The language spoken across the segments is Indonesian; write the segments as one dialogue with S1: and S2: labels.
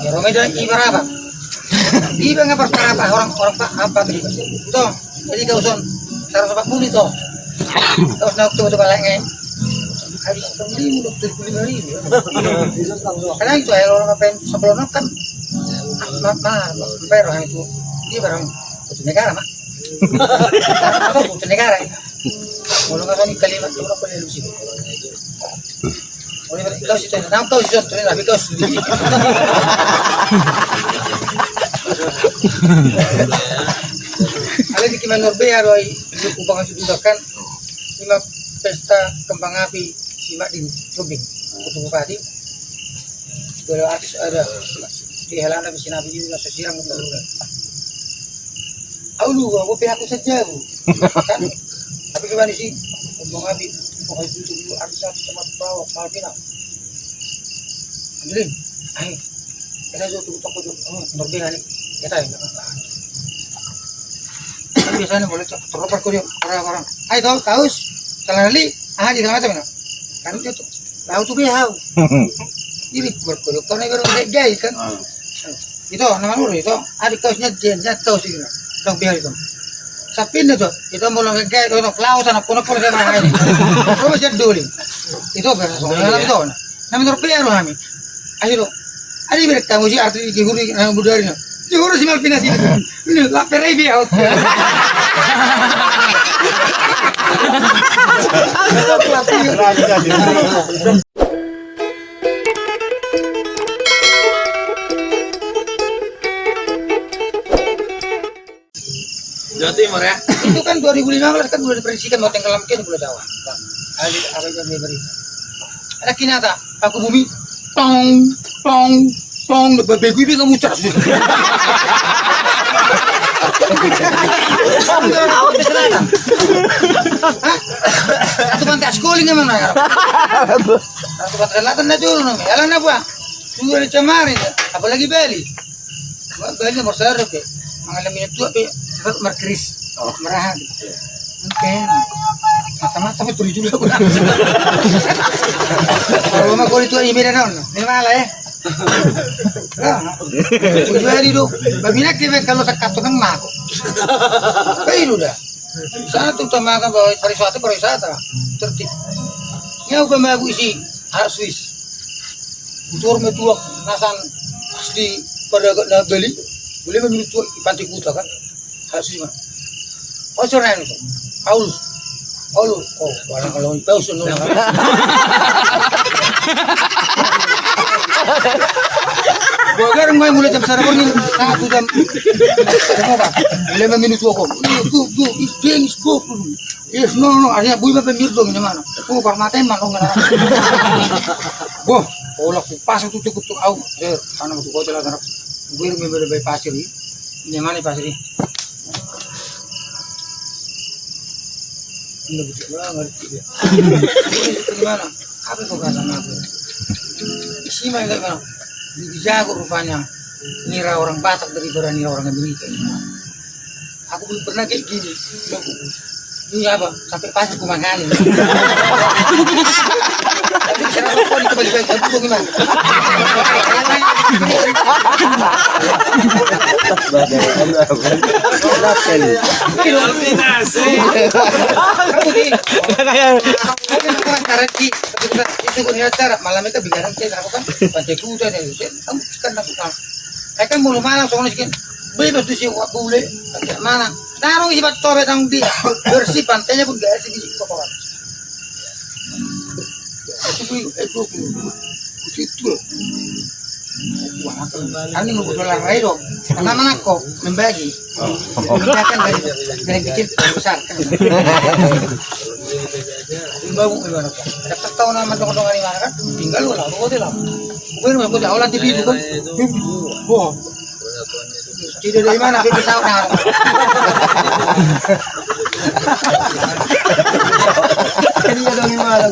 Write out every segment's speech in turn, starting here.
S1: Ya Rome dan ibarat apa? Iba nggak perkara apa orang pak apa tadi? Itu jadi kau son 140 itu. Kau nak tuh balangnya. Habis pembeli udah 75.000. Karena itu ya orang apa yang sebelumnya kan bayar orang itu dia barang butuh negara mah. Apa butuh negara? Kalau nggak soni kalimat itu apa yang lucu? Oleh kau situ, nama kau situ, tapi kau sendiri. Ada di Kiman Norbea doi kumpangan sududakan lima pesta kembang api simak di Subing Kutu Bupati. Dua artis ada di halaman di sini juga sosial mudah. Aku pihak aku saja bu. Kan? Tapi gimana sih kembang api pokoknya itu artis tempat bawah Malvina. Ambilin, ayo kita tutup toko Norbea nih kita ya. Biasanya boleh terlepas kau orang-orang. Ayo tahu kaos, celana li, di dalam macam mana? Kan itu tuh, tahu tuh behau. Ini berkodok, kau nih baru gay kan? Itu nama lu itu, adik kaosnya jenjat kaos ini, dong behau itu. Sapin itu, itu mulai gay, itu laut sana punak saya mana ini. Kau masih dulu, itu berasa nama itu, nama Norbea lu kami. Ayo lo, adik mereka musik arti di guru yang budaya. Juro si Malvina sih. Ini laperai dia.
S2: Jawa Timur ya.
S1: Itu kan 2015 kan sudah diprediksikan mau tenggelam ke Pulau Jawa. Apa yang dia beri? Ada kinata, aku bumi tong begu ini kamu cas. Atau pantai sekolah nggak mana? Atau pantai selatan dah turun nih. Alam apa? Tunggu ada cemarin, apalagi Bali. Bali nomor satu ke. Mengalami itu apa? Merkris, merahan. Mungkin mata-mata betul juga. Kalau mah kau itu ini beda non, ini malah ya. Jadi do, babina kebe kalau sakato kan mako. Bayu dah. Sana tuh tamakan bahwa pariwisata tertib. Nyau kemabu isi hak Swiss. Utur metuak nasan asli pada Bali, boleh memilih tuak di pantai kuta kan? Hak Swiss mah. Ocornya itu, Paulus. Oh, barang kalau tahu senang. Bagar ngai mulai jam sarapan ini, aku jam berapa? 5 menit aku. Tuh, is go. Yes, no, artinya bui apa mirip dong ini mana? Oh, parmaten mana nggak? Wah, olah pas itu cukup tuh au. Karena itu kau jalan anak. Gue member by pasir ini. Ini mana pasir ini? Ini betul banget dia. Gimana? Apa kau kata sama aku? Isi mah enggak mana? Jago rupanya nira orang Batak daripada nira orang Amerika. Aku belum pernah kayak gini. Ini apa? Sampai pas aku makan. Tapi cara kau dibagi-bagi aku gimana? Malam itu bicara saya kan pantai kuda dan kamu kan lakukan. Saya kan mulu malam soalnya sih bebas tuh sih boleh mana. Taruh isi batu betang di bersih pantainya pun gak sih di kotoran. Itu kami mau dolar redo karena mana kok membagi membedakan dari kecil ke besar baru gimana kok ada tahu nama dong-dongan di mana kan tinggal lu lah kok dia lah gue mau aku jauh TV itu kan wah tidak dari mana ke pesawat nah ini ada di mana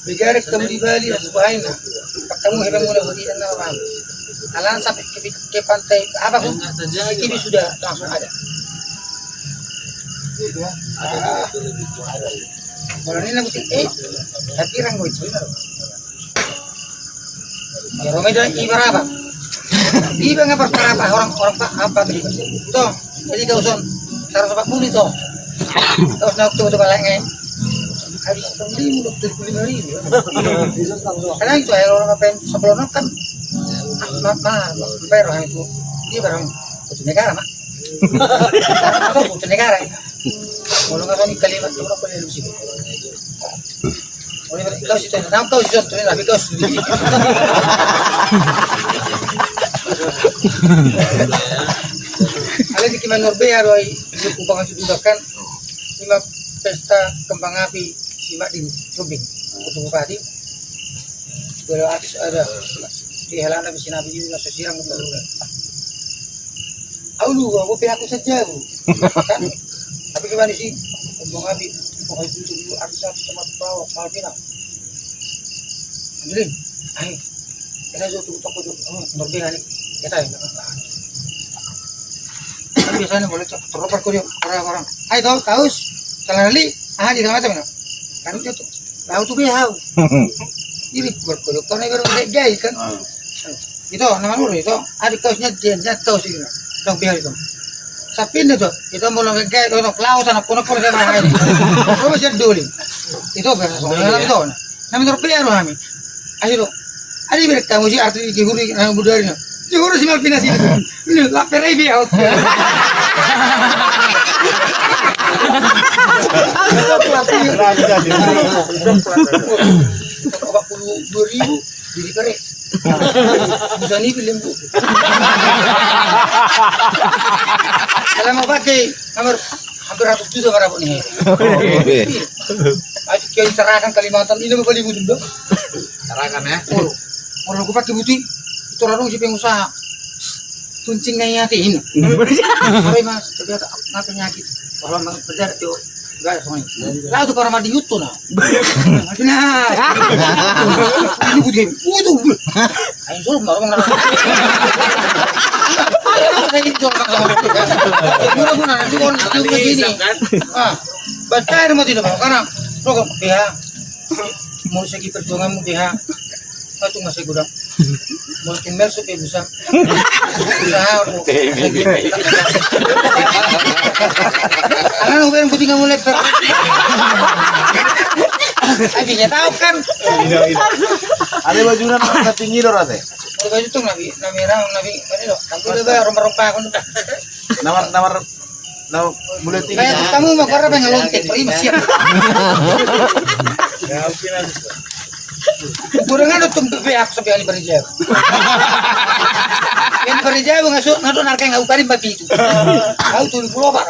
S1: Bicara ketemu di Bali sebaiknya ketemu hebat mulai berdiri dan orang alam sampai ke pantai apa pun ini sudah langsung ada. Kalau ini nanti tapi orang mau itu Ya Roma itu ibarat apa? Iba nggak perkara apa orang pak apa tadi? Itu jadi kau son harus apa pun itu. Terus nak tu balik ni. Habis beli mulut tu beli hari. Kadang itu orang apa sebelumnya kan bayar orang itu dia barang itu negara mak. Atau itu negara. Kalau nggak soni kalimat tu orang boleh lusi. Oleh kau situ, nama kau situ tu ni lah, kau sendiri. Ada di Kiman Norbea roi kumpulan sududakan lima pesta kembang api simak di Subing untuk bupati. Kalau artis ada di halaman besi nabi juga sesirang untuk aku pihak aku saja bu. Kan? Tapi gimana sih kembang api pokoknya itu artis tempat bawah Malvina. Ambilin, ayo kita tuh toko tuh Norbea nih kita ya. Biasanya boleh terlopar kuliah orang-orang. Hai tahu kaus, celana li, di dalam macam mana? Kan itu tuh, tahu tuh behau. Ini berkuliah, karena baru gay kan. Itu nama lu itu, kausnya dia kaus ini, dong behau itu. Sapin itu, itu mau lagi gay, itu laut sana kono sama ini. Kamu masih dulu, itu berasa nama itu, nama itu behau kami. Ayo, mereka kamu sih arti gihuri, nama budaya. Jujur sih Malvina sih. Ini lapar aja dia. Berapa puluh 2.000 jadi kere. Bisa nih film bu. Kalau mau pakai hampir 100 juta berapa nih? Ayo kita serahkan Kalimantan ini mau beli butuh dong.
S2: Serahkan ya.
S1: Orang aku pakai butuh. Orang si pengusaha kuncing ngayatin. Sorry mas, tapi ada penyakit. Kalau berjarak itu enggak semuanya. Lalu tuh para mati yuto nah. Nah, ini putih. Waduh. Ayo suruh baru mana. Saya itu orang sama itu. Guna nanti orang itu begini. Baca rumah tidak mau karena program PH. Mau segi perjuanganmu PH. Itu masih gudang. Mungkin mel supaya bisa usaha untuk karena uben putih kamu leper akhirnya tahu kan
S3: ada bajunya nak tinggi loh rate
S1: baju tuh nabi merah nabi ini loh aku udah bayar rompa-rompa aku
S3: namar boleh tinggi
S1: kayak kamu mau karena pengen lontek prima siap ukurannya tuh PPA sampai kali berjaya. Yang berjaya ngasuk narkai nggak ukarin bagi itu. Kau tuh pulau pak.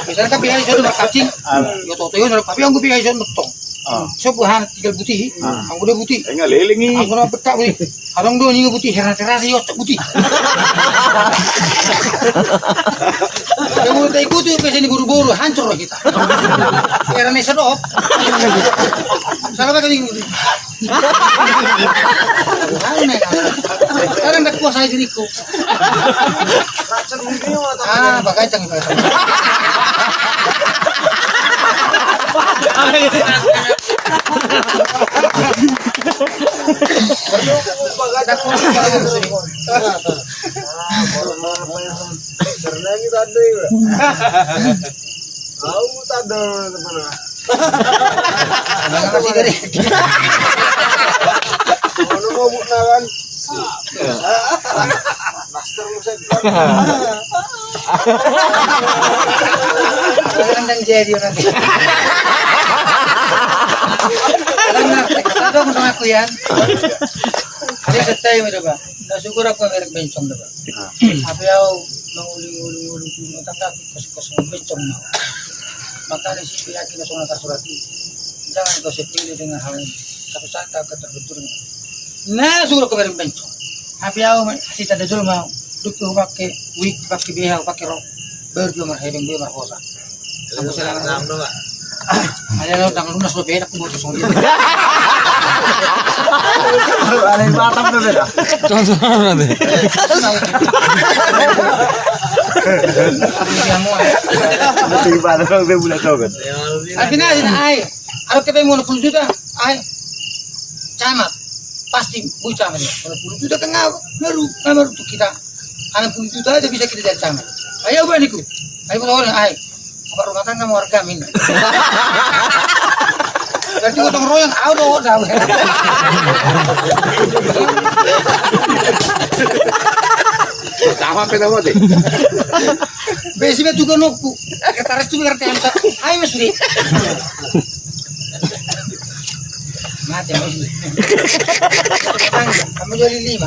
S1: Misalnya kan pihak itu berkacing, ya tuh tapi yang gue pihak itu betul. So buhan tinggal putih, aku udah putih.
S3: Enggak lelingi.
S1: Aku udah petak putih. Kadang dua nih putih, heran terasi otak putih. Yang mau tak ikut tuh kesini buru-buru hancur kita. Heran sedop. Salah apa kali ini? Sekarang tak kuasa diriku. Pakai canggih pakai.
S3: Karena kita ada ya. Tahu tak ada mana.
S1: Masih dari.
S3: Ono mau bukan. Master musik.
S1: Kadang jadi nanti. Kadang mau aku ya. Ada setai macam apa? Dah syukur aku ngerek bencong dah. Apa yang menguling-uling tu tangga kos-kos bencong. Maka dari situ yakin langsung nak surati. Jangan kau setting dengan hal ini. Satu saat kau terbentur. Nah, suruh kau bencong. Apa yang si tadi dulu mau duduk pakai wig, pakai behel, pakai rok, berjuang merhebeng dia merkosa. Kamu selang dong nggak? Ada lo tangan lunas lo beda, aku mau tuh sendiri.
S3: Ada yang batam tuh beda.
S4: Contohnya deh.
S3: Nanti gimana dong dia bulan coba.
S1: Akhirnya ay, aku kita mau 10 juta, ay, camat. pasti bocah ini. Kalau 10 juta kan baru tuh kita. Hanya 10 juta aja bisa kita jadi camat. Ayo baniku, ayo orang, ayo. Apa rumah tangga mau warga min. Berarti gotong royong, udah.
S2: Sama peta deh.
S1: Besinya juga nokku. Ketaris tuh ngerti yang ayo mas Suri. Mati mas Suri. Kamu jualin 5.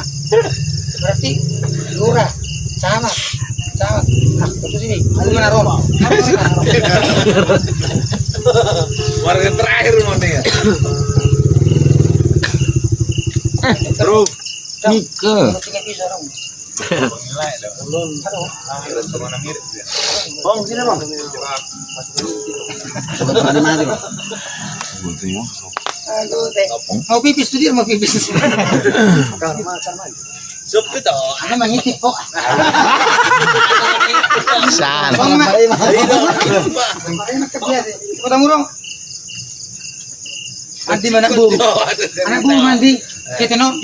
S1: Berarti lurah, camat. Betul sini. Aku mana Roma?
S2: Warga terakhir mana ya?
S3: Bro.
S1: Nike. Tinggal pisau dong.
S3: Bang, sini bang.
S1: Aduh, teh. Mau pipis tuh dia mau pipis.
S2: Sup itu.
S1: Ano mangitip po.
S4: Saan?
S1: Bang ma. Kota Murong. Andi mana bu? Anak bu mandi.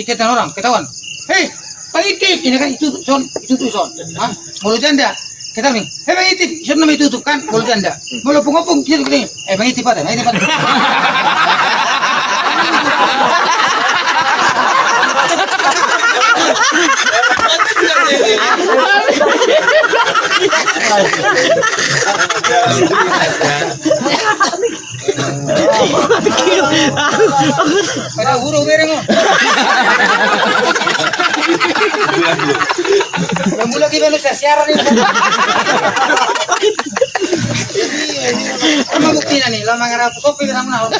S1: Kita orang, ketahuan. Hei, pangitip. Ini kan itu son. Hah? Mulut janda. Kita nih. Hei pangitip. Siapa namanya tutup kan? Mulut janda. Mulut pengopong. Kita begini. Pangitip ada. Pada huru bereng mo. Yang mula kita lu siaran ini. Apa buktinya nih? Lama ngarap kopi kita menang.